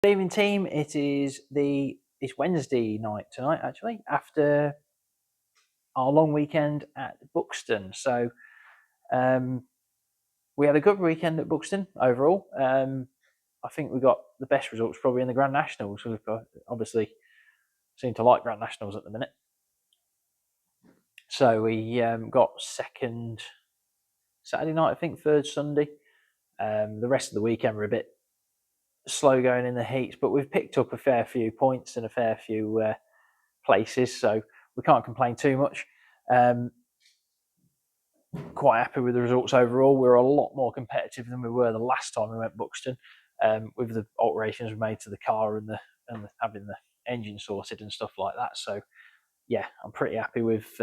Good evening, team. It's Wednesday night tonight, actually, after our long weekend at Buxton. So we had a good weekend at Buxton overall. I think we got the best results probably in the Grand Nationals. We've got, obviously seem to like Grand Nationals at the minute. So we got second Saturday night, I think, third Sunday. The rest of the weekend were a bit slow going in the heats, but we've picked up a fair few points and a fair few places, so we can't complain too much. Quite happy with the results overall. We're a lot more competitive than we were the last time we went Buxton, with the alterations we made to the car and having the engine sorted and stuff like that. So yeah, I'm pretty happy with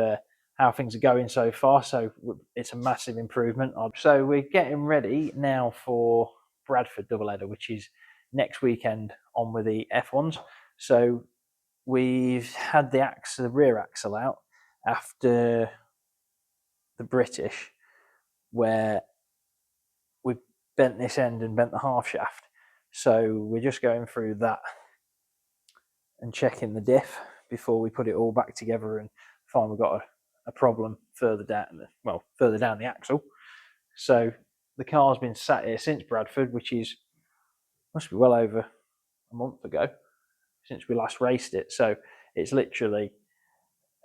how things are going so far. So it's a massive improvement. So we're getting ready now for Bradford doubleheader, which is next weekend on with the F1s. So we've had the rear axle out after the British, where we bent this end and bent the half shaft. So we're just going through that and checking the diff before we put it all back together and find we've got a problem further down the axle. So the car's been sat here since Bradford, which must be well over a month ago since we last raced it. So it's literally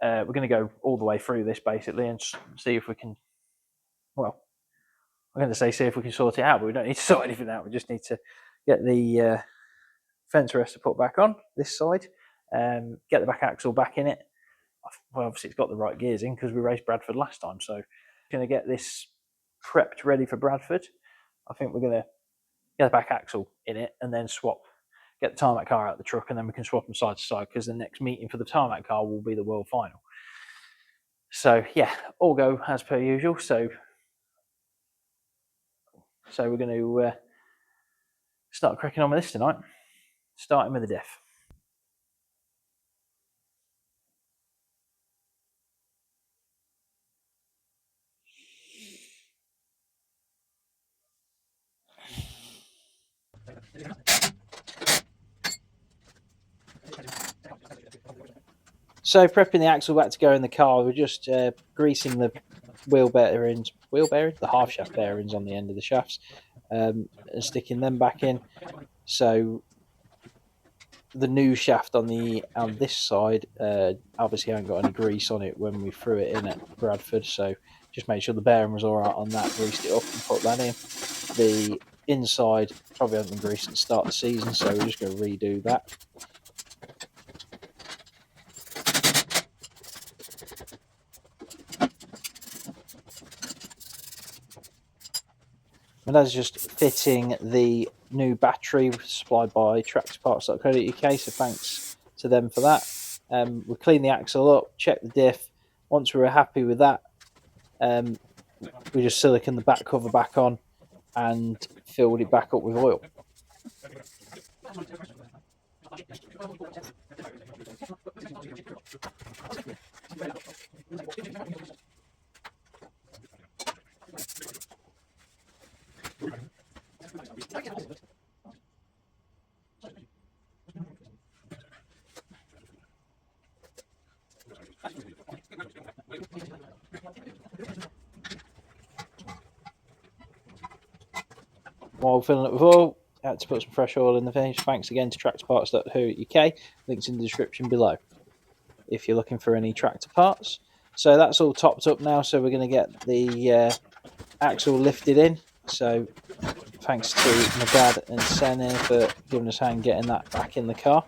we're going to go all the way through this basically and see if we can, well, I'm going to say see if we can sort it out, but we don't need to sort anything out. We just need to get the fence rest to put back on this side, get the back axle back in it. Well, obviously it's got the right gears in because we raced Bradford last time. So going to get this prepped ready for Bradford. I think we're going to get the back axle in it and then get the tarmac car out of the truck, and then we can swap them side to side because the next meeting for the tarmac car will be the world final. So yeah, all go as per usual. So we're going to start cracking on with this tonight, starting with the diff. So prepping the axle back to go in the car, we're just greasing the the half shaft bearings on the end of the shafts, and sticking them back in. So the new shaft on this side obviously hasn't got any grease on it when we threw it in at Bradford, so just made sure the bearing was all right on that, greased it up and put that in. The inside probably hasn't been greased at the start of the season, so we're just going to redo that. And that's just fitting the new battery supplied by tractorpartscouk, so thanks to them for that. We cleaned the axle up, checked the diff. Once we were happy with that, we just siliconed the back cover back on and filled it back up with oil. While filling it with oil, I had to put some fresh oil in the finish. Thanks again to tractorparts.co.uk. Links in the description below if you're looking for any tractor parts. So that's all topped up now, so we're going to get the axle lifted in. So thanks to my dad and Sen for giving us a hand getting that back in the car.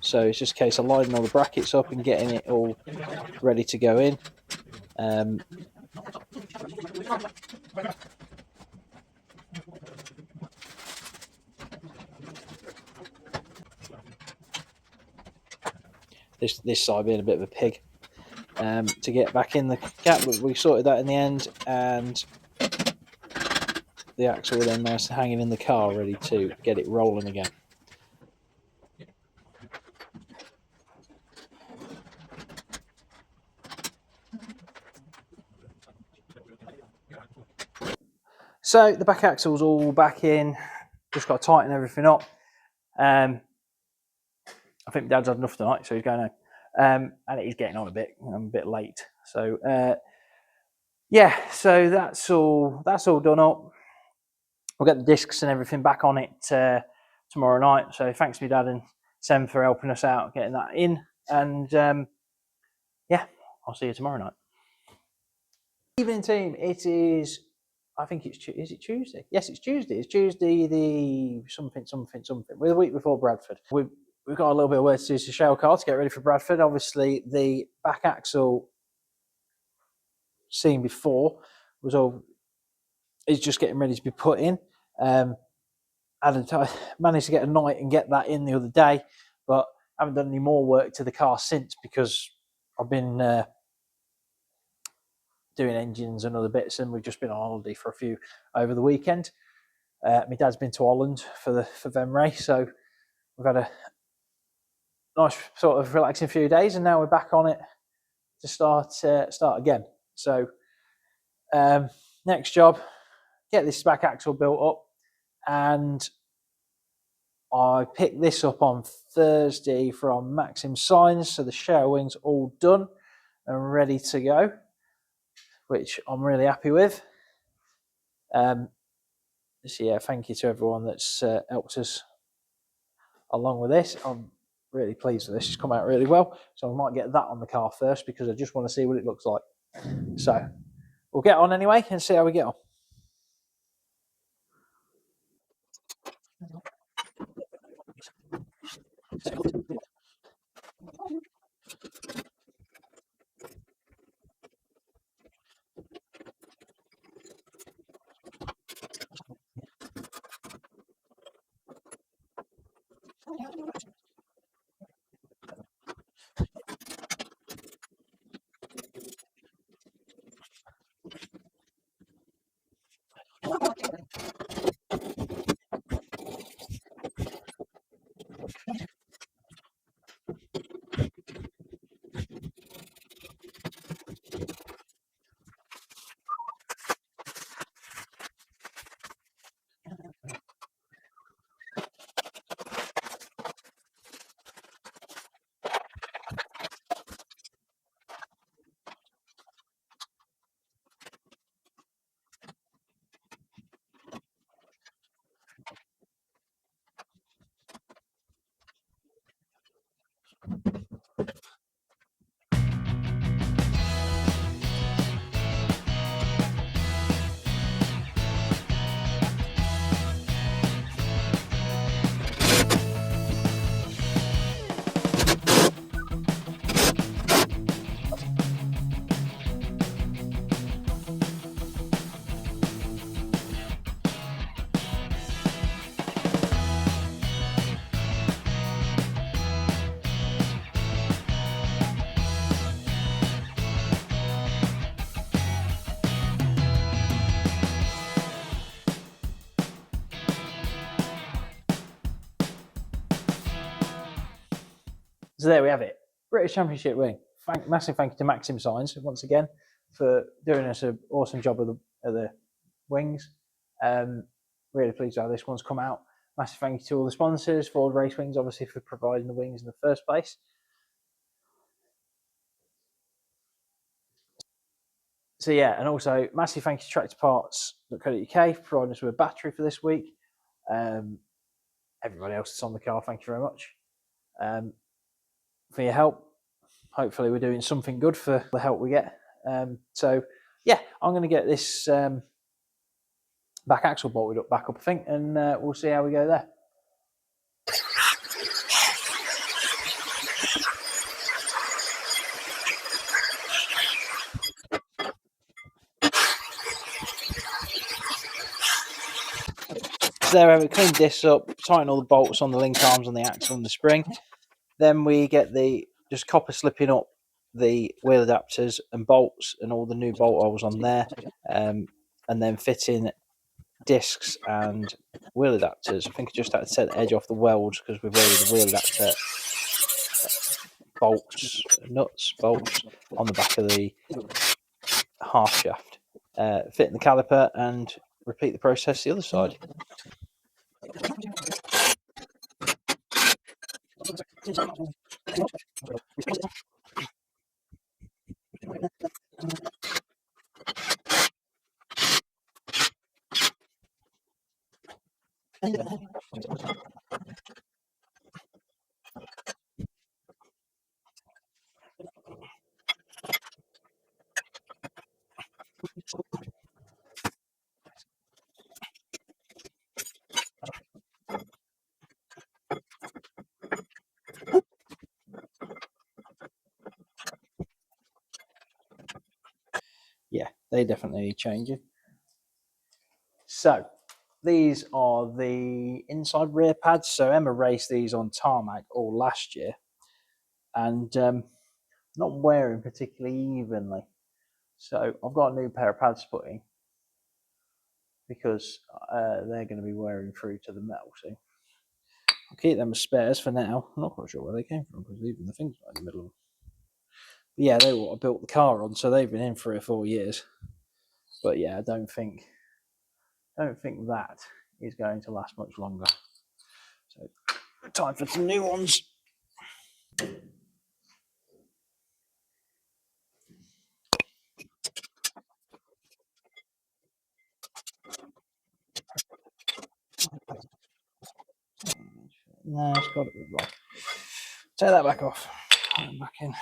So it's just a case of lining all the brackets up and getting it all ready to go in. This side being a bit of a pig to get back in the gap, but we sorted that in the end, and the axle then nice and hanging in the car, ready to get it rolling again. So the back axle's all back in, just got to tighten everything up. I think Dad's had enough tonight, so he's going home. And it is getting on a bit. I'm a bit late. So, yeah, so that's all done up. We'll get the discs and everything back on it tomorrow night. So thanks to my dad and Sam for helping us out getting that in. And yeah, I'll see you tomorrow night. Evening team, it is, I think it's, is it Tuesday? Yes, it's Tuesday. It's Tuesday the something. We're the week before Bradford. We've got a little bit of work to do to Shale car to get ready for Bradford. Obviously, the back axle seen before is just getting ready to be put in. I managed to get a night and get that in the other day, but I haven't done any more work to the car since because I've been doing engines and other bits, and we've just been on holiday for a few over the weekend. My dad's been to Holland for Venray, so we've had a nice sort of relaxing few days, and now we're back on it to start again. So next job, get this back axle built up, and I picked this up on Thursday from Maxim Signs, so the Shale wing's all done and ready to go, which I'm really happy with. So yeah, thank you to everyone that's helped us along with this. I'm really pleased with this. It's come out really well, so I might get that on the car first because I just want to see what it looks like. So we'll get on anyway and see how we get on. So there we have it. British Championship wing. Massive thank you to Maxim Signs once again for doing us an awesome job of the wings. Really pleased how this one's come out. Massive thank you to all the sponsors, Ford Race Wings, obviously, for providing the wings in the first place. So yeah, and also massive thank you to tractorpartscouk for providing us with a battery for this week. Everybody else that's on the car, thank you very much for your help. Hopefully we're doing something good for the help we get. So yeah, I'm going to get this back axle bolted back up, I think, and we'll see how we go there. So there we cleaned this up, tighten all the bolts on the link arms on the axle and the spring. Then we get just copper slipping up the wheel adapters and bolts and all the new bolt holes on there, and then fitting discs and wheel adapters. I think I just had to take the edge off the welds because we've welded the wheel adapter bolts on the back of the half shaft, fitting the caliper, and repeat the process the other side. Yeah, they definitely need changing. So these are the inside rear pads. So Emma raced these on tarmac all last year, and not wearing particularly evenly. So I've got a new pair of pads putting because they're going to be wearing through to the metal. So I'll keep them as spares for now. I'm not quite sure where they came from because even the thing's right in the middle of them. But yeah, they were what I built the car on, so they've been in 3 or 4 years. But yeah, I don't think that is going to last much longer. So time for some new ones. No, it's got it wrong. Take that back off. Put it back in.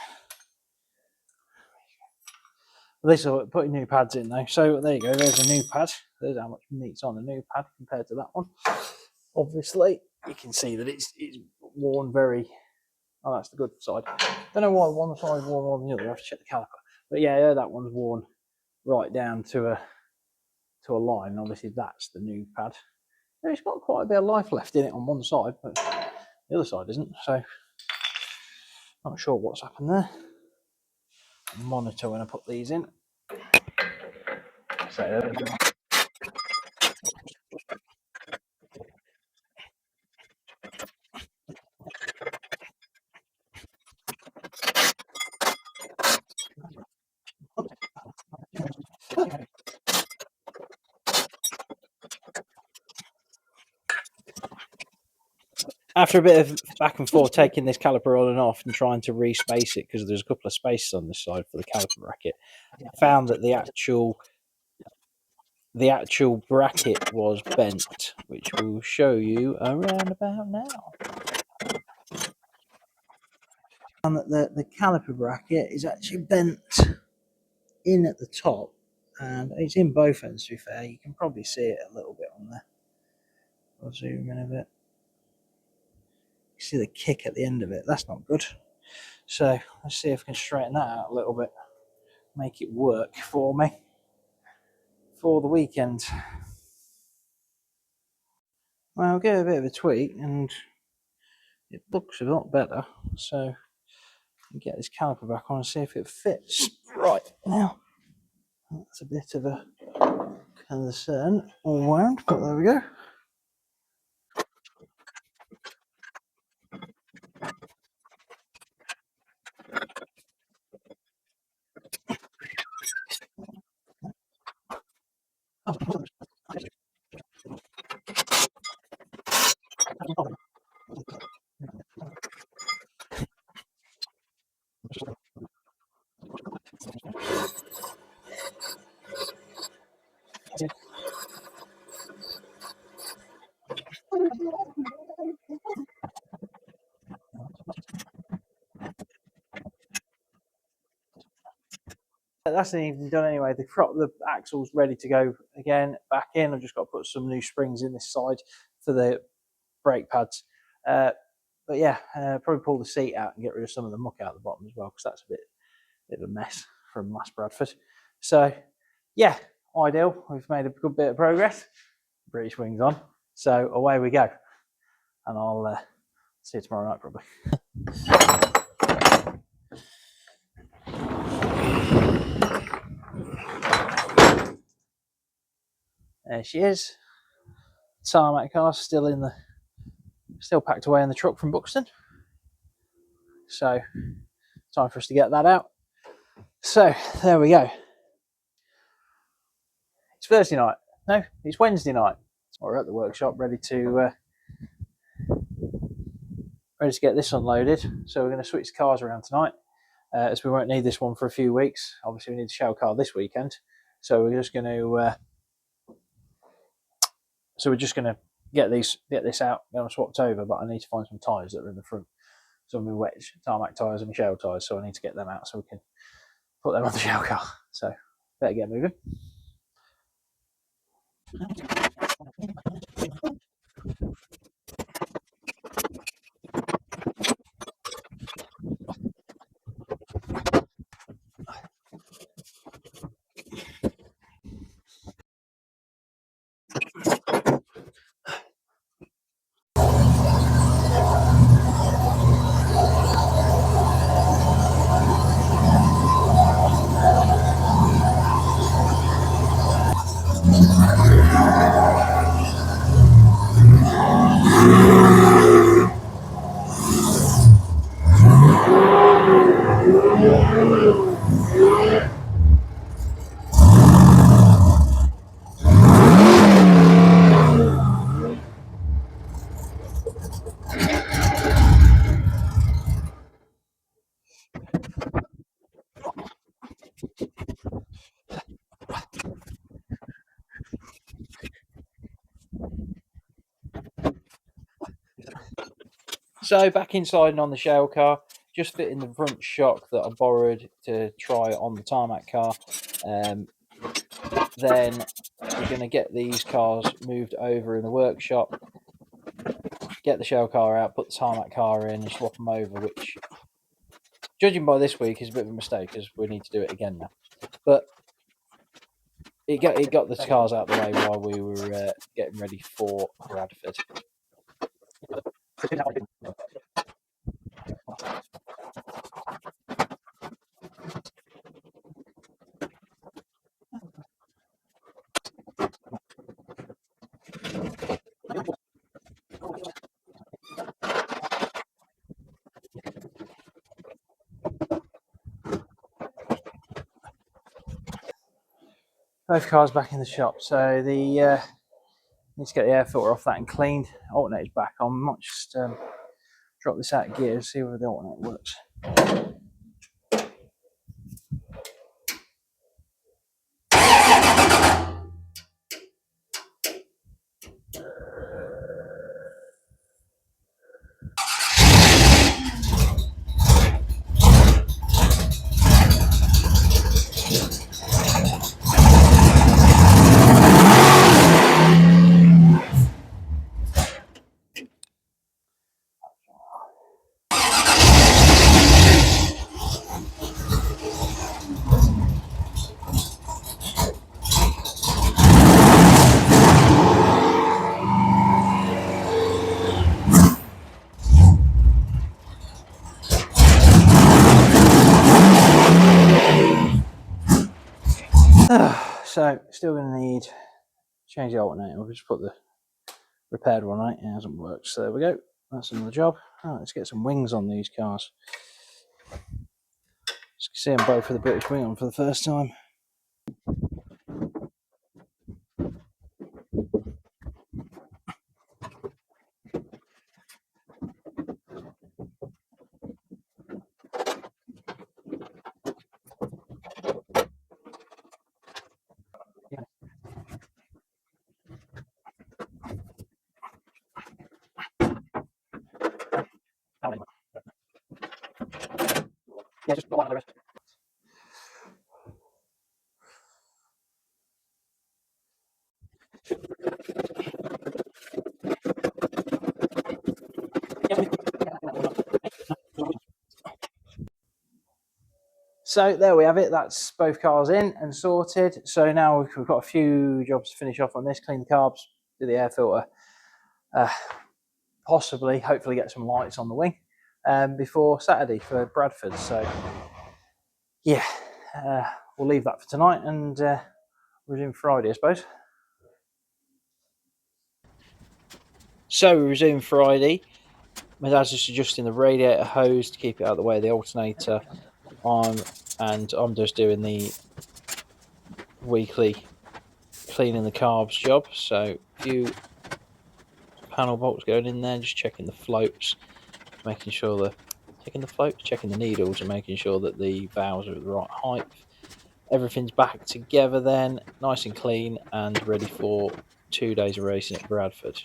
This is putting new pads in though. So there you go. There's a new pad. There's how much meat's on a new pad compared to that one. Obviously, you can see that it's worn very. Oh, that's the good side. Don't know why one side is worn more than the other. I have to check the caliper. But yeah, that one's worn right down to a line. Obviously, that's the new pad. It's got quite a bit of life left in it on one side, but the other side isn't. So not sure what's happened there. I'll monitor when I put these in. So after a bit of back and forth taking this caliper on and off and trying to respace it, because there's a couple of spaces on this side for the caliper bracket, I found that the actual bracket was bent, which we'll show you around about now. And that the caliper bracket is actually bent in at the top, and it's in both ends, to be fair. You can probably see it a little bit on there. I'll zoom in a bit. You see the kick at the end of it. That's not good. So let's see if I can straighten that out a little bit, make it work for me for the weekend. Well, I'll give it a bit of a tweak and it looks a lot better. So I'll get this caliper back on and see if it fits right now. That's a bit of a concern all round, but there we go. That's even done anyway. The axle's ready to go again, back in. I've just got to put some new springs in this side for the brake pads. But yeah, probably pull the seat out and get rid of some of the muck out the bottom as well, because that's a bit of a mess from last Bradford. So yeah, ideal. We've made a good bit of progress. British wings on. So away we go. And I'll see you tomorrow night probably. There she is. Tarmac car still packed away in the truck from Buxton. So time for us to get that out. So there we go. It's Thursday night. No, it's Wednesday night. We're at the workshop ready to ready to get this unloaded. So we're going to switch the cars around tonight, as we won't need this one for a few weeks. Obviously, we need the Shale car this weekend, so we're just going to get this out, get them swapped over. But I need to find some tyres that are in the front. Some of my wet tarmac tyres and my Shale tyres, so I need to get them out so we can put them on the Shale car. So better get moving. So back inside and on the Shale car, just fitting the front shock that I borrowed to try on the tarmac car. Then we're going to get these cars moved over in the workshop, get the Shale car out, put the tarmac car in and swap them over, which, judging by this week, is a bit of a mistake because we need to do it again now. But it got the cars out of the way while we were getting ready for Bradford. Both cars back in the shop, so the need to get the air filter off that and cleaned. Alternator's back on. I might just drop this out of gear and see whether the alternator works. So still going to need to change the alternator. We'll just put the repaired one on it. It hasn't worked, so there we go. That's another job. Let's get some wings on these cars. Just see them both with a British wing on for the first time. Yeah, just one of the rest. So there we have it. That's both cars in and sorted. So now we've got a few jobs to finish off on this. Clean the carbs, do the air filter, possibly, hopefully get some lights on the wing before Saturday for Bradford. So yeah, we'll leave that for tonight and resume Friday, I suppose. So we resume Friday. My dad's just adjusting the radiator hose to keep it out of the way of the alternator on, and I'm just doing the weekly cleaning the carbs job. So a few panel bolts going in there, just checking the floats, making sure the checking the floats, checking the needles, and making sure that the valves are at the right height. Everything's back together then, nice and clean, and ready for 2 days of racing at Bradford.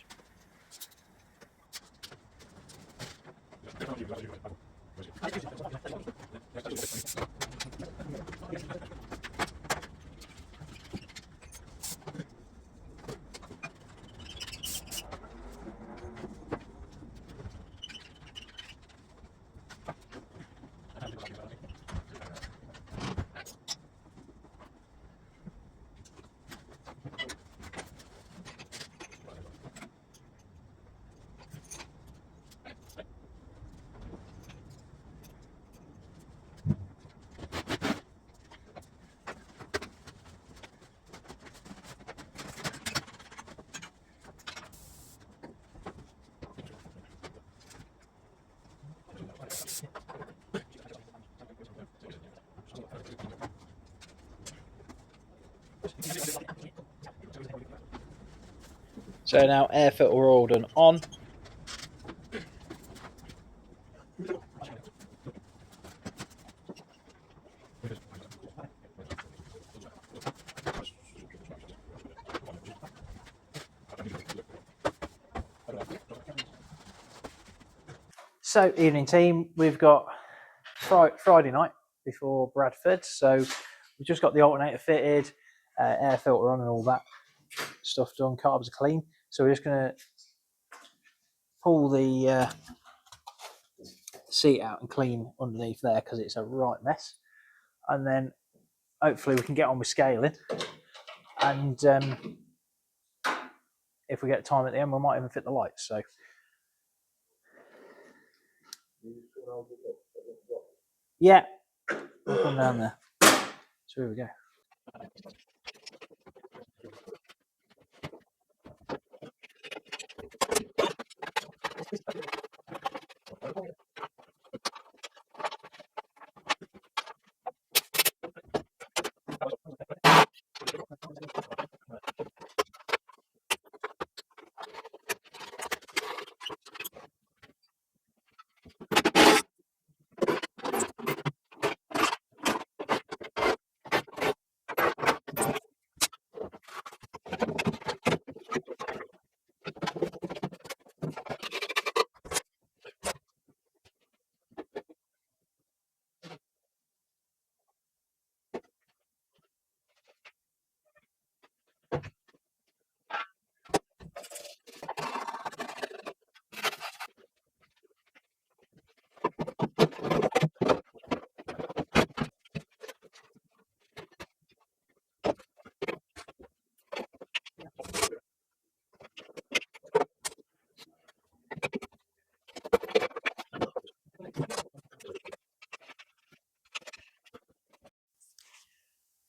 So now air filter oiled and on. So evening team, we've got Friday night before Bradford, so we've just got the alternator fitted, air filter on and all that stuff done, carbs are clean, so we're just going to pull the seat out and clean underneath there because it's a right mess, and then hopefully we can get on with scaling, and if we get time at the end we might even fit the lights. So yeah, we'll come down there. So here we go.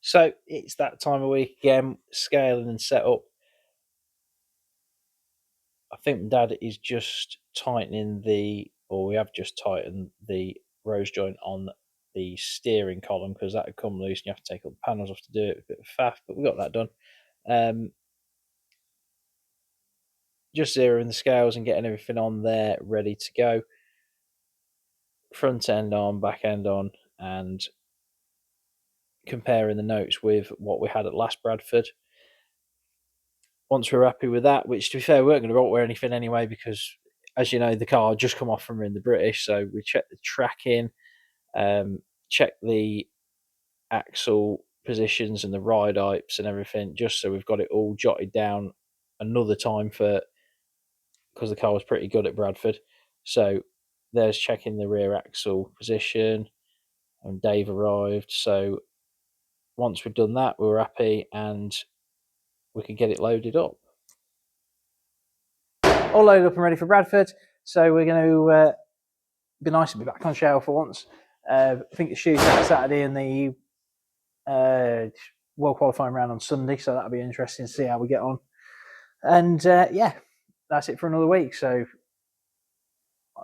So it's that time of week again, scaling and set up. I think Dad is just tightening we have just tightened the rose joint on the steering column because that had come loose and you have to take all the panels off to do it. A bit of faff, but we got that done. Just zeroing the scales and getting everything on there ready to go. Front end on, back end on, and comparing the notes with what we had at last Bradford. Once we're happy with that, which to be fair, we weren't going to wear anything anyway because, as you know, the car had just come off from in the British, so we checked the tracking, checked the axle positions and the ride heights and everything, just so we've got it all jotted down another time because the car was pretty good at Bradford. So there's checking the rear axle position, and Dave arrived. So once we've done that, we were happy and we could get it loaded up. All loaded up and ready for Bradford. So we're going to be nice to be back on Shale for once. I think the shoot out Saturday and the world qualifying round on Sunday, so that'll be interesting to see how we get on. And yeah, that's it for another week. So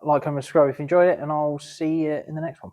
like, comment, subscribe if you enjoyed it, and I'll see you in the next one.